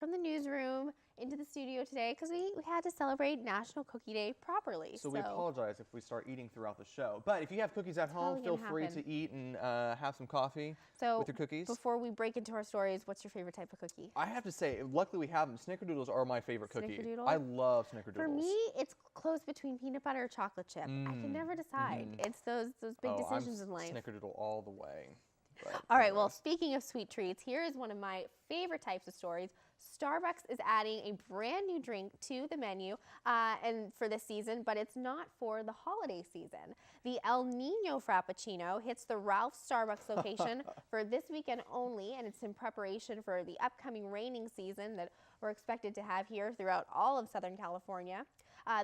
from the newsroom into the studio today because we had to celebrate National Cookie Day properly. So we apologize if we start eating throughout the show. But if you have cookies at home, feel free to eat and have some coffee with your cookies. Before we break into our stories, what's your favorite type of cookie? I have to say, luckily we have them. Snickerdoodles are my favorite cookie. Snickerdoodle? I love Snickerdoodles. For me, it's close between peanut butter or chocolate chip. I can never decide. It's those big decisions in life. Snickerdoodle all the way. All right, well, speaking of sweet treats, here is one of my favorite types of stories. Starbucks is adding a brand new drink to the menu and for this season, but it's not for the holiday season. The El Nino Frappuccino hits the Ralph's Starbucks location for this weekend only, and it's in preparation for the upcoming raining season that we're expected to have here throughout all of Southern California.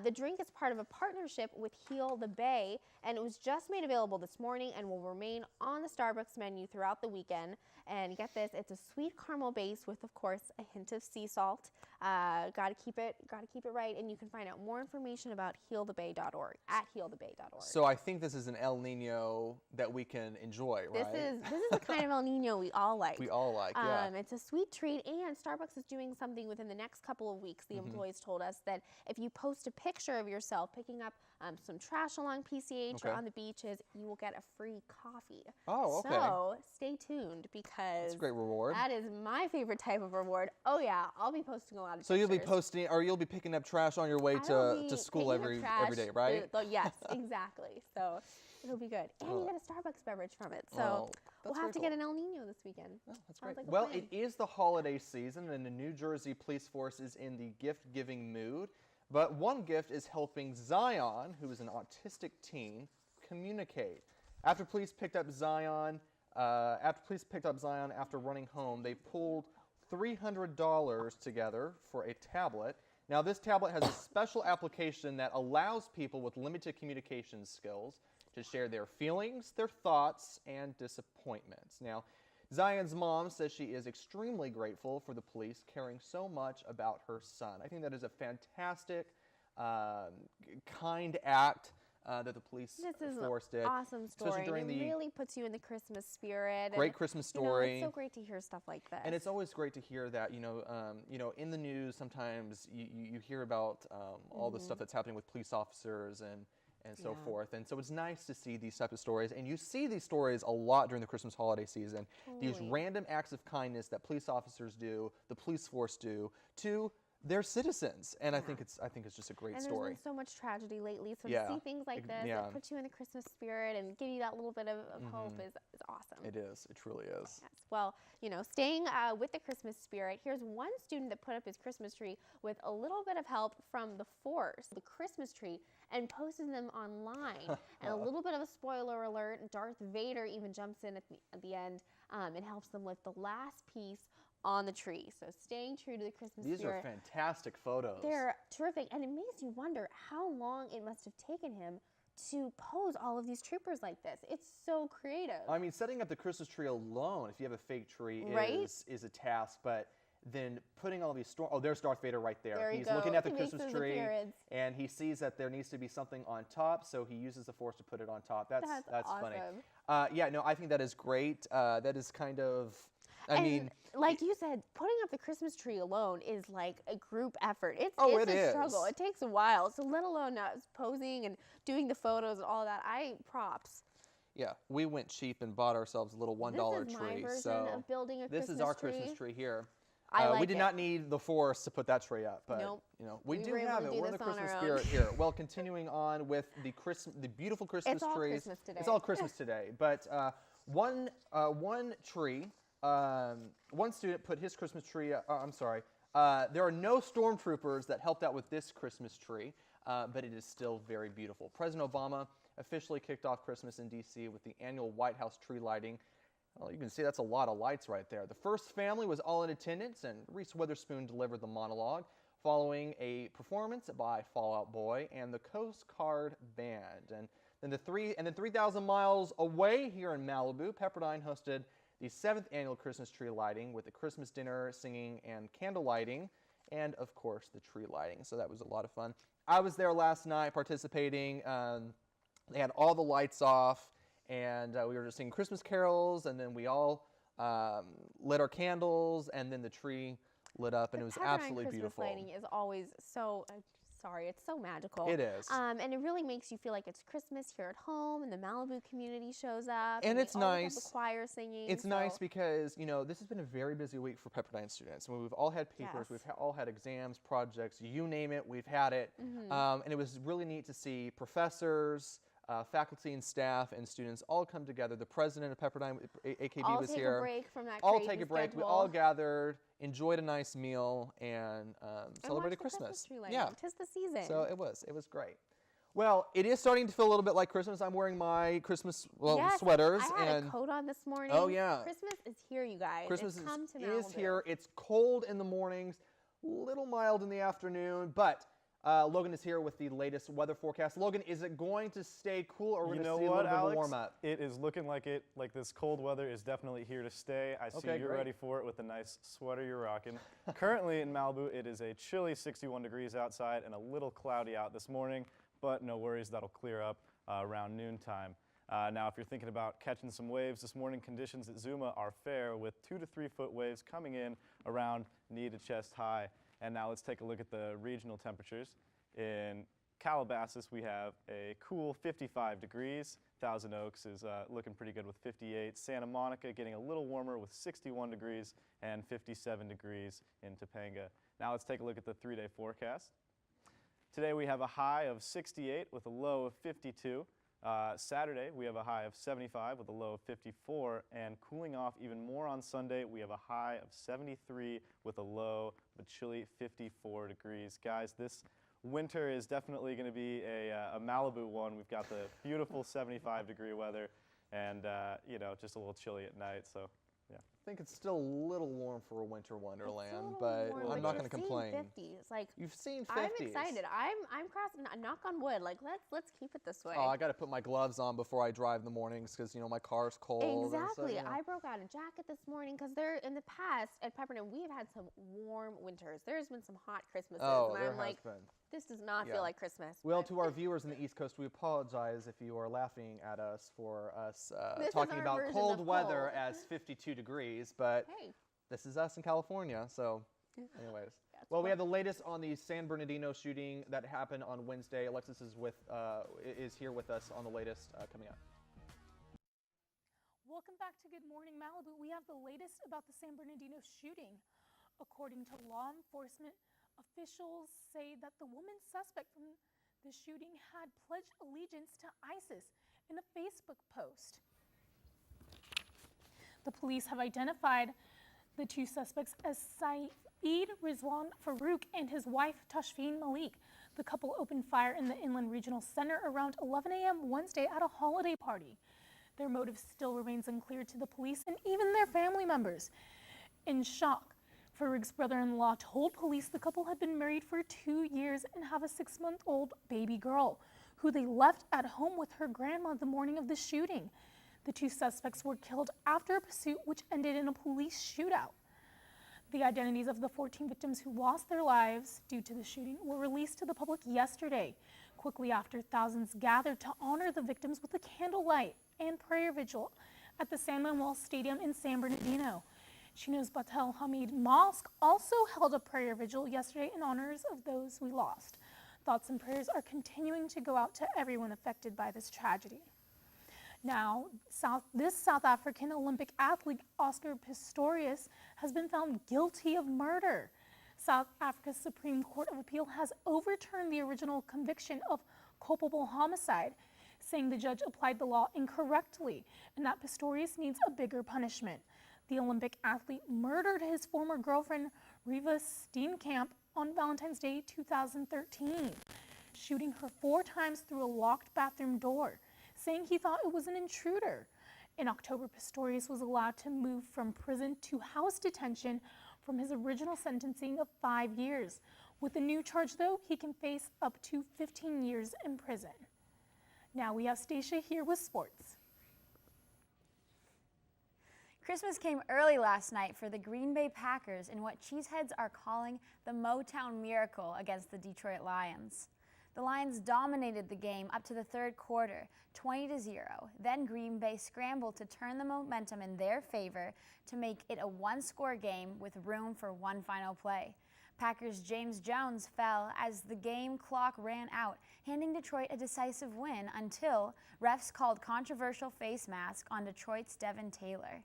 The drink is part of a partnership with Heal the Bay, and it was just made available this morning and will remain on the Starbucks menu throughout the weekend. And get this, it's a sweet caramel base with, of course, a hint of sea salt. Gotta keep it right, and you can find out more information about healthebay.org at healthebay.org. So I think this is an El Nino that we can enjoy, right? This is the kind of El Nino we all like. We all like, yeah. It's a sweet treat, and Starbucks is doing something within the next couple of weeks. The employees told us that if you post a picture of yourself picking up some trash along PCH or on the beaches, you will get a free coffee. Oh, okay. So stay tuned because that's a great reward. That is my favorite type of reward. Oh yeah, I'll be posting a lot of pictures. So you'll be posting, or you'll be picking up trash on your way to school every day, right? Yes, exactly. So it'll be good. And you get a Starbucks beverage from it. So we'll have to get an El Nino this weekend. Oh, that's great. Well, it is the holiday season, and the New Jersey Police Force is in the gift-giving mood. But one gift is helping Zion, who is an autistic teen, communicate. After police picked up Zion after running home, they pulled $300 together for a tablet. Now, this tablet has a special application that allows people with limited communication skills to share their feelings, their thoughts, and disappointments. Now, Zion's mom says she is extremely grateful for the police caring so much about her son. I think that is a fantastic, kind act that the police force did. This is an awesome story. It really puts you in the Christmas spirit. Great Christmas story. It's so great to hear stuff like this. And it's always great to hear that, you know, in the news sometimes you hear about all the stuff that's happening with police officers and so forth. And so it's nice to see these types of stories. And you see these stories a lot during the Christmas holiday season. These random acts of kindness that police officers do, the police force do, to their citizens. And I think it's just a great story. And there's been so much tragedy lately. So to see things like this that put you in the Christmas spirit and give you that little bit of hope is awesome. It is. It truly is. Yes. Well, you know, staying with the Christmas spirit, here's one student that put up his Christmas tree with a little bit of help from the force, the Christmas tree, and posted them online. And a little bit of a spoiler alert, Darth Vader even jumps in at the end and helps them lift the last piece on the tree. So staying true to the Christmas spirit. These are fantastic photos. They're terrific. And it makes you wonder how long it must have taken him to pose all of these troopers like this. It's so creative. I mean, setting up the Christmas tree alone, if you have a fake tree, is a task. But then putting all these there's Darth Vader right there. He's looking at the Christmas tree, and he sees that there needs to be something on top, so he uses the Force to put it on top. That's awesome. Funny. Yeah, no, I think that is great. That is kind of, I mean, like you said, putting up the Christmas tree alone is like a group effort. It's a struggle. It takes a while. So let alone posing and doing the photos and all that. Props. Yeah, we went cheap and bought ourselves a little $1 tree. This is my version of building a Christmas tree. This is our Christmas tree here. We did not need the Force to put that tree up, but you know, we do have it. We're in the Christmas spirit here. Well, continuing on with the beautiful Christmas trees. It's all Christmas today. It's all Christmas today. But one tree, one student put his Christmas tree. I'm sorry. There are no stormtroopers that helped out with this Christmas tree, but it is still very beautiful. President Obama officially kicked off Christmas in D.C. with the annual White House tree lighting. Well, you can see that's a lot of lights right there. The first family was all in attendance, and Reese Witherspoon delivered the monologue following a performance by Fall Out Boy and the Coast Guard Band. And then 3,000 miles away here in Malibu, Pepperdine hosted the 7th annual Christmas tree lighting with the Christmas dinner, singing, and candle lighting, and of course the tree lighting. So that was a lot of fun. I was there last night participating. They had all the lights off. And we were just singing Christmas carols, and then we all lit our candles, and then the tree lit up, and it was absolutely Christmas beautiful. lighting is always so. Sorry, it's so magical. It is. And it really makes you feel like it's Christmas here at home, and the Malibu community shows up. And it's they always have nice. the choir singing. It's nice because, you know, this has been a very busy week for Pepperdine students. I mean, we've all had papers, Yes. we've all had exams, projects, you name it, we've had it. And it was really neat to see professors, faculty and staff and students all come together. The president of Pepperdine, AKB, all was take here. a break from that All crazy take a break. We schedule. all gathered, enjoyed a nice meal, and celebrated watch the Christmas. Tree lighting. Yeah. 'Tis the season. So it was great. Well, it is starting to feel a little bit like Christmas. I'm wearing my Christmas yes, sweaters. I had and a coat on this morning. Oh, yeah. Christmas is here, you guys. Christmas it's come to is Malibu. here. It's cold in the mornings, a little mild in the afternoon, but Logan is here with the latest weather forecast. Logan, is it going to stay cool, or are we going to see a little bit of a warm up? It is looking like it. Like this cold weather is definitely here to stay. I see Okay, you're great. ready for it with the nice sweater you're rocking. Currently in Malibu, it is a chilly 61 degrees outside and a little cloudy out this morning, but no worries, that'll clear up around noontime. Now, if you're thinking about catching some waves this morning, conditions at Zuma are fair with 2 to 3 foot waves coming in around knee to chest high. And now let's take a look at the regional temperatures. In Calabasas, we have a cool 55 degrees. Thousand Oaks is looking pretty good with 58. Santa Monica getting a little warmer with 61 degrees and 57 degrees in Topanga. Now let's take a look at the 3-day forecast. Today we have a high of 68 with a low of 52. Saturday we have a high of 75 with a low of 54, and cooling off even more on Sunday we have a high of 73 with a low of a chilly 54 degrees. Guys, this winter is definitely going to be a Malibu one. We've got the beautiful 75-degree weather, and you know, just a little chilly at night. So, yeah. I think it's still a little warm for a winter wonderland, It's a little but warm, I'm not going you've to seen complain. 50s. Like, You've seen 50s. I'm excited. I'm crossing. Knock on wood. Like, let's keep it this way. Oh, I got to put my gloves on before I drive in the mornings because, you know, my car's cold. and so, Exactly. you know. I broke out a jacket this morning because in the past at Pepperdine we've had some warm winters. There's been some hot Christmases, Oh, and there I'm has like, been. this does not Yeah. feel like Christmas. Well, but to our viewers in the East Coast, we apologize if you are laughing at us for us This is talking our about version cold of weather cold. as 52 degrees, but hey, this is us in California, so anyways. Yeah, it's Well, we fun. have the latest on the San Bernardino shooting that happened on Wednesday. Alexis is here with us on the latest coming up. Welcome back to Good Morning Malibu. We have the latest about the San Bernardino shooting. According to law enforcement, officials say that the woman suspect from the shooting had pledged allegiance to ISIS in a Facebook post. The police have identified the two suspects as Saeed Rizwan Farouk and his wife Tashfeen Malik. The couple opened fire in the Inland Regional Center around 11 a.m. Wednesday at a holiday party. Their motive still remains unclear to the police and even their family members. In shock, Farouk's brother-in-law told police the couple had been married for 2 years and have a 6-month-old baby girl, who they left at home with her grandma the morning of the shooting. The two suspects were killed after a pursuit which ended in a police shootout. The identities of the 14 victims who lost their lives due to the shooting were released to the public yesterday, quickly after thousands gathered to honor the victims with a candlelight and prayer vigil at the San Manuel Stadium in San Bernardino. Chino's Batel Hamid Mosque also held a prayer vigil yesterday in honors of those we lost. Thoughts and prayers are continuing to go out to everyone affected by this tragedy. Now, this South African Olympic athlete, Oscar Pistorius, has been found guilty of murder. South Africa's Supreme Court of Appeal has overturned the original conviction of culpable homicide, saying the judge applied the law incorrectly and that Pistorius needs a bigger punishment. The Olympic athlete murdered his former girlfriend, Riva Steenkamp, on Valentine's Day 2013, shooting her 4 times through a locked bathroom door, saying he thought it was an intruder. In October, Pistorius was allowed to move from prison to house detention from his original sentencing of 5 years. With the new charge, though, he can face up to 15 years in prison. Now we have Stacia here with sports. Christmas came early last night for the Green Bay Packers in what cheeseheads are calling the Motown Miracle against the Detroit Lions. The Lions dominated the game up to the third quarter, 20-0. Then Green Bay scrambled to turn the momentum in their favor to make it a one-score game with room for one final play. Packers' James Jones fell as the game clock ran out, handing Detroit a decisive win until refs called controversial face mask on Detroit's Devin Taylor.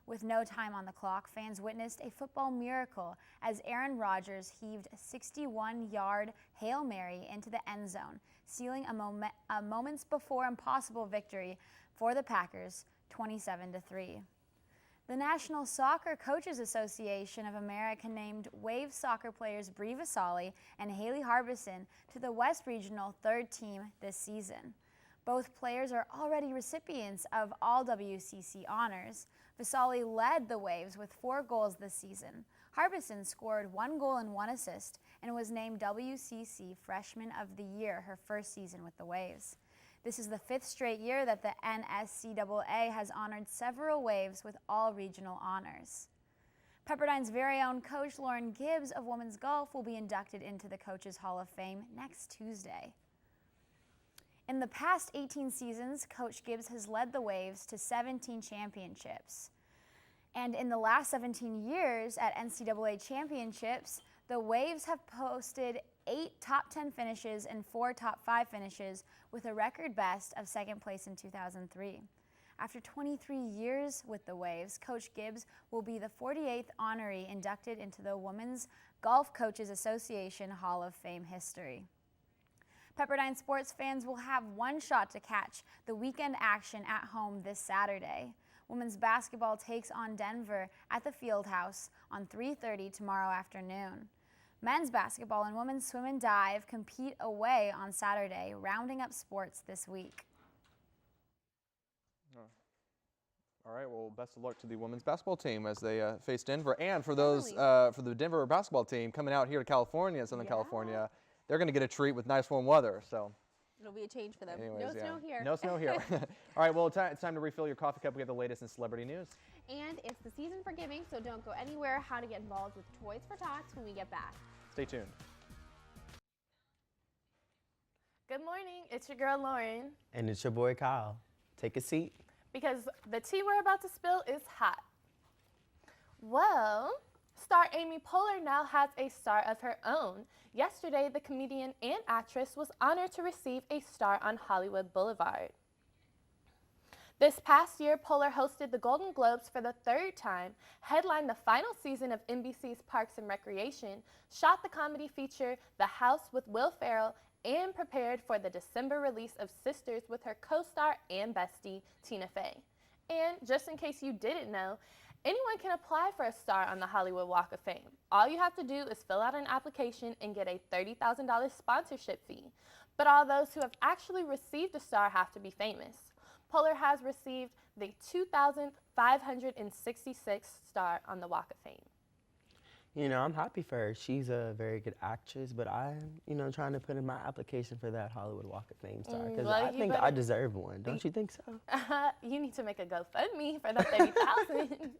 With no time on the clock, fans witnessed a football miracle as Aaron Rodgers heaved a 61-yard Hail Mary into the end zone, sealing a moments before impossible victory for the Packers, 27-3. The National Soccer Coaches Association of America named Wave soccer players Brie Vasali and Haley Harbison to the West Regional third team this season. Both players are already recipients of all WCC honors. Vasali led the Waves with 4 goals this season. Harbison scored 1 goal and 1 assist and was named WCC Freshman of the Year her first season with the Waves. This is the 5th straight year that the NSCAA has honored several Waves with all regional honors. Pepperdine's very own coach Lauren Gibbs of women's golf will be inducted into the Coaches Hall of Fame next Tuesday. In the past 18 seasons, Coach Gibbs has led the Waves to 17 championships. And in the last 17 years at NCAA championships, the Waves have posted 8 top 10 finishes and 4 top 5 finishes with a record best of second place in 2003. After 23 years with the Waves, Coach Gibbs will be the 48th honoree inducted into the Women's Golf Coaches Association Hall of Fame history. Pepperdine sports fans will have one shot to catch the weekend action at home this Saturday. Women's basketball takes on Denver at the Fieldhouse on 3:30 tomorrow afternoon. Men's basketball and women's swim and dive compete away on Saturday, rounding up sports this week. All right, well, best of luck to the women's basketball team as they face Denver. And for those, for the Denver basketball team coming out here to California, Southern California, they're going to get a treat with nice warm weather. So It'll be a change for them. anyways, No snow here. No snow here. All right, well, it's time to refill your coffee cup. We have the latest in celebrity news. And it's the season for giving, so don't go anywhere. How to get involved with Toys for Tots when we get back. Stay tuned. Good morning, it's your girl Lauren. And it's your boy Kyle. Take a seat. Because the tea we're about to spill is hot. Well, star Amy Poehler now has a star of her own. Yesterday, the comedian and actress was honored to receive a star on Hollywood Boulevard. This past year, Poehler hosted the Golden Globes for the 3rd time, headlined the final season of NBC's Parks and Recreation, shot the comedy feature The House with Will Ferrell, and prepared for the December release of Sisters with her co-star and bestie, Tina Fey. And just in case you didn't know, anyone can apply for a star on the Hollywood Walk of Fame. All you have to do is fill out an application and get a $30,000 sponsorship fee. But all those who have actually received a star have to be famous. Poehler has received the 2,566th star on the Walk of Fame. You know, I'm happy for her. She's a very good actress, but I'm, trying to put in my application for that Hollywood Walk of Fame star because well, I think I deserve one. Don't you think so? You need to make a GoFundMe for the $30,000.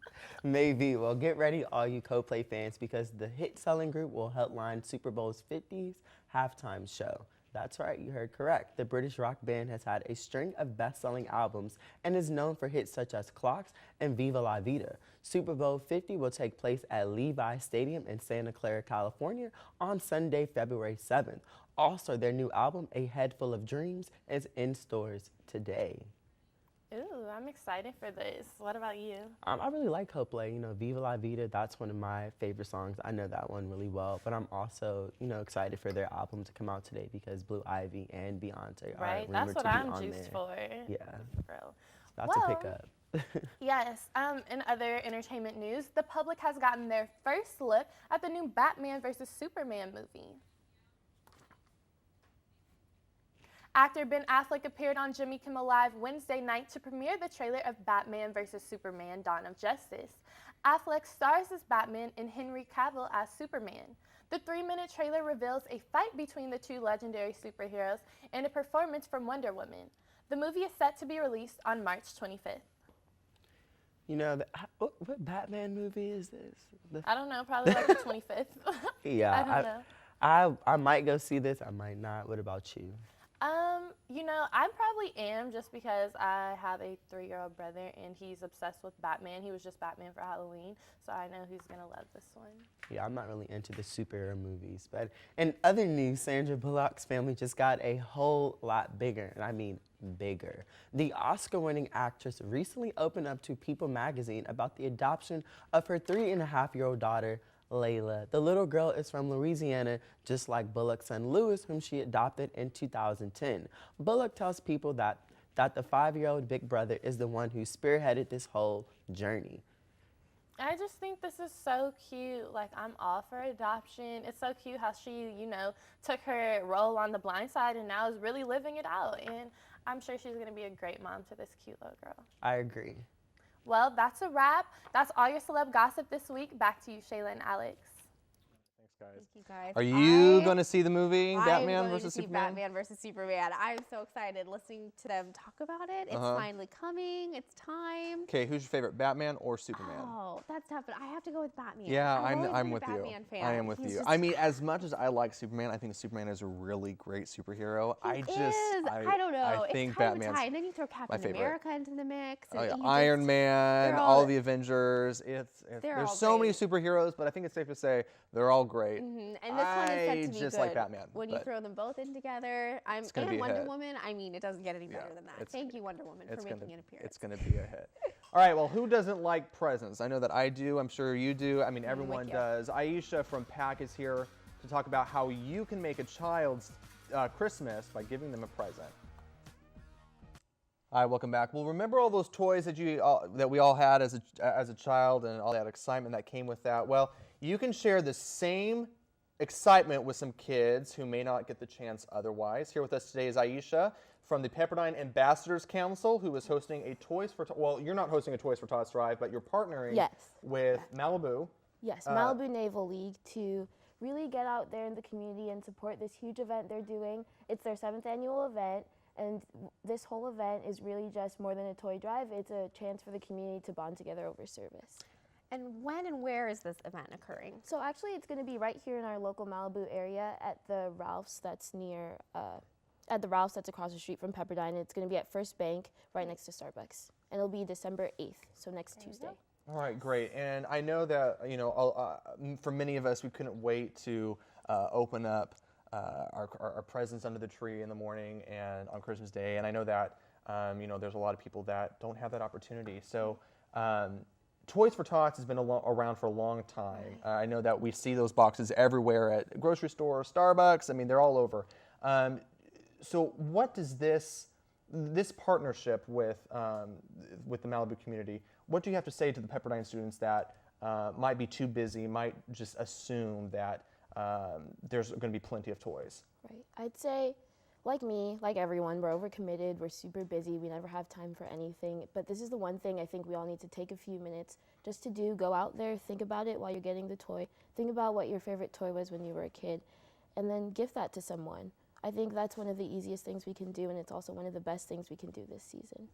Maybe. Well, get ready, all you Coldplay fans, because the hit selling group will headline Super Bowl's 50th halftime show. That's right, you heard correct. The British rock band has had a string of best-selling albums and is known for hits such as Clocks and Viva La Vida. Super Bowl 50 will take place at Levi Stadium in Santa Clara, California on Sunday, February 7th. Also, their new album, A Head Full of Dreams, is in stores today. Ooh, I'm excited for this. What about you? I really like Coldplay. Viva La Vida, that's one of my favorite songs. I know that one really well, but I'm also, excited for their album to come out today because Blue Ivy and Beyonce are rumored That's what to be I'm on juiced there. for. Yeah, Bro. that's a pickup. Yes, in other entertainment news, the public has gotten their first look at the new Batman vs. Superman movie. Actor Ben Affleck appeared on Jimmy Kimmel Live Wednesday night to premiere the trailer of Batman vs. Superman: Dawn of Justice. Affleck stars as Batman and Henry Cavill as Superman. The 3-minute trailer reveals a fight between the two legendary superheroes and a performance from Wonder Woman. The movie is set to be released on March 25th. What Batman movie is this? I don't know, probably like the 25th. Yeah, I don't know. I might go see this. I might not. What about you? You know, I probably am just because I have a 3-year-old brother and he's obsessed with Batman. He was just Batman for Halloween, so I know he's gonna love this one. Yeah, I'm not really into the superhero movies. But in other news, Sandra Bullock's family just got a whole lot bigger, and I mean bigger. The Oscar-winning actress recently opened up to People magazine about the adoption of her 3.5-year-old daughter, Layla. The little girl is from Louisiana, just like Bullock's son Louis, whom she adopted in 2010. Bullock tells People that the 5-year-old big brother is the one who spearheaded this whole journey. I just think this is so cute. Like, I'm all for adoption. It's so cute how she, you know, took her role on The Blind Side and now is really living it out. And I'm sure she's going to be a great mom to this cute little girl. I agree. Well, that's a wrap. That's all your celeb gossip this week. Back to you, Shayla and Alex. Thanks, guys. Thank you guys. Are you going to see the movie Batman I'm versus going to see Superman? Batman versus Superman. I'm so excited listening to them talk about it. It's finally coming. It's time. Okay, who's your favorite, Batman or Superman? Oh, that's tough, but I have to go with Batman. Yeah, I've always I'm been a with you. Batman fan. I am with He's you. just- I mean, as much as I like Superman, I think Superman is a really great superhero. He is. I don't know. I think it's time to Batman's tie. And then you throw Captain favorite. America into the mix. Oh, And yeah. you Iron just- Man, they're all all- the Avengers. They're There's all so many great. superheroes, but I think it's safe to say they're all great. And this one is set I to be just good. like Batman, When you but throw them both in together, it's gonna be and a Wonder hit. Woman. I mean, it doesn't get any better Yeah, than that. it's- Thank you, Wonder Woman, for It's making gonna, an appearance. it's gonna be a hit. All right, well, who doesn't like presents? I know that I do. I'm sure you do. I mean, with everyone you. does. Aisha from PAC is here to talk about how you can make a child's Christmas by giving them a present. Hi, welcome back. Well, remember all those toys that that we all had as a child and all that excitement that came with that? Well, you can share the same excitement with some kids who may not get the chance otherwise. Here with us today is Aisha from the Pepperdine Ambassadors Council, who is hosting a Toys for Tots. Well, you're not hosting a Toys for Tots drive, but you're partnering Yes. with Malibu. Yes, Malibu Naval League to really get out there in the community and support this huge event they're doing. It's their 7th annual event, and this whole event is really just more than a toy drive. It's a chance for the community to bond together over service. And when and where is this event occurring? So actually, it's going to be right here in our local Malibu area at the Ralph's that's near, at the Ralph's that's across the street from Pepperdine. It's going to be at First Bank, right next to Starbucks, and it'll be December 8th, so next Tuesday. All right, great. And I know that, you know, for many of us, we couldn't wait to open up our presents under the tree in the morning and on Christmas Day. And I know that, you know, there's a lot of people that don't have that opportunity. So Toys for Tots has been around for a long time. I know that we see those boxes everywhere at grocery stores, Starbucks. I mean, they're all over. So what does this partnership with the Malibu community, what do you have to say to the Pepperdine students that might be too busy, might just assume that there's going to be plenty of toys? Right. I'd say, like me, like everyone, we're overcommitted, we're super busy, we never have time for anything. But this is the one thing I think we all need to take a few minutes just to do. Go out there, think about it while you're getting the toy. Think about what your favorite toy was when you were a kid, and then gift that to someone. I think that's one of the easiest things we can do, and it's also one of the best things we can do this season.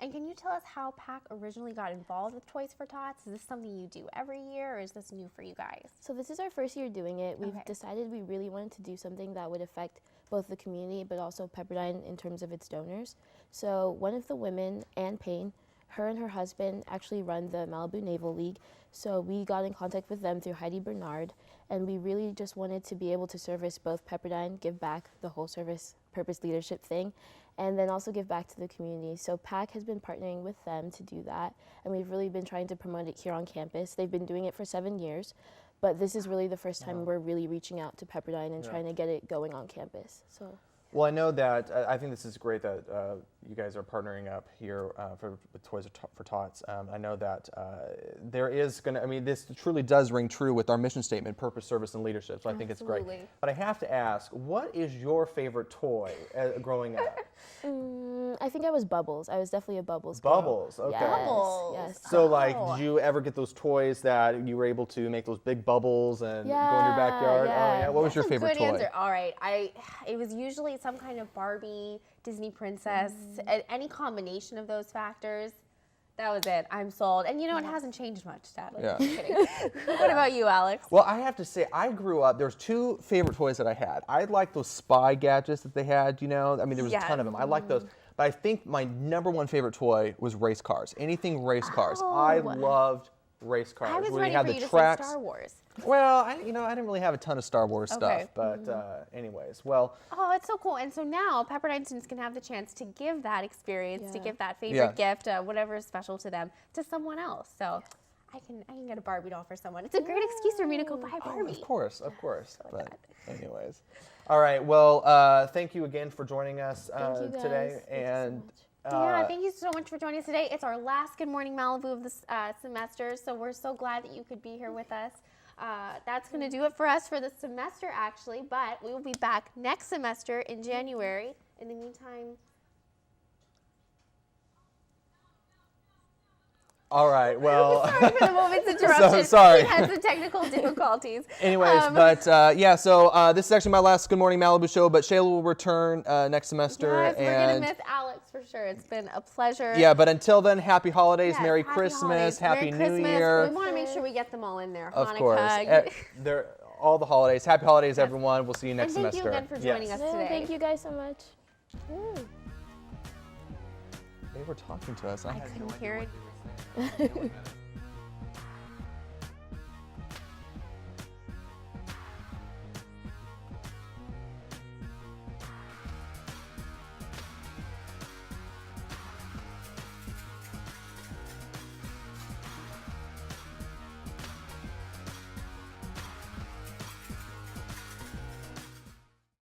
And can you tell us how PAC originally got involved with Toys for Tots? Is this something you do every year, or is this new for you guys? So this is our first year doing it. We've Okay. decided we really wanted to do something that would affect both the community but also Pepperdine in terms of its donors. So one of the women, Ann Payne, her and her husband actually run the Malibu Naval League. So we got in contact with them through Heidi Bernard, and we really just wanted to be able to service both Pepperdine, give back the whole service purpose leadership thing, and then also give back to the community. So PAC has been partnering with them to do that, and we've really been trying to promote it here on campus. They've been doing it for 7 years, but this is really the first time we're really reaching out to Pepperdine and trying to get it going on campus. So. Well, I know that I think this is great that you guys are partnering up here with Toys for Tots. I know that there is going to, I mean, this truly does ring true with our mission statement, purpose, service, and leadership. So I think it's great. Absolutely. But I have to ask, what is your favorite toy growing up? I think I was Bubbles. I was definitely a Bubbles girl. Bubbles, okay. Yes, Bubbles. yes. So, like, did you ever get those toys that you were able to make those big bubbles and go in your Yeah, backyard? yeah. Oh, yeah. What was your That's a favorite good toy? answer. All right, it was usually some kind of Barbie, Disney princess, any combination of those factors. That was it. I'm sold. And you know, it hasn't changed much, sadly. Yeah. Just kidding. What about you, Alex? Well, I have to say, I grew up, there's two favorite toys that I had. I liked those spy gadgets that they had, you know. I mean, there was a ton of them. I liked those. But I think my #1 favorite toy was race cars. Anything race cars. I loved race cars. I was where ready you had for the you to tracks. say Star Wars. Well, I didn't really have a ton of Star Wars Okay. stuff. But anyways, well, Oh, it's so cool. And so now Pepperdine students can have the chance to give that experience, to give that favorite gift, whatever is special to them, to someone else. So I can get a Barbie doll for someone. It's a great excuse for me to go buy a Barbie. of course. But anyways. All right, well, thank you again for joining us Thank you guys. today. Thank you so And much. Yeah, thank you so much for joining us today. It's our last Good Morning Malibu of this semester, so we're so glad that you could be here with us. That's going to do it for us for the semester, actually, but we will be back next semester in January. In the meantime, all right, well. sorry for the moment's interruption. sorry. We had some technical difficulties. Anyways, yeah, so this is actually my last Good Morning Malibu show, but Shayla will return next semester. Yes, we're going and to miss Alex for sure. It's been a pleasure. yeah, but until then, happy holidays, Yes, Merry happy Christmas, holidays, Happy Merry New Christmas. Year. We want to make sure we get them all in there. Of Hanukkah. course. They're all the holidays. Happy holidays, everyone. We'll see you And next thank semester. you again for joining us Yeah, today. thank you guys so much. They were talking to us. I couldn't hear it.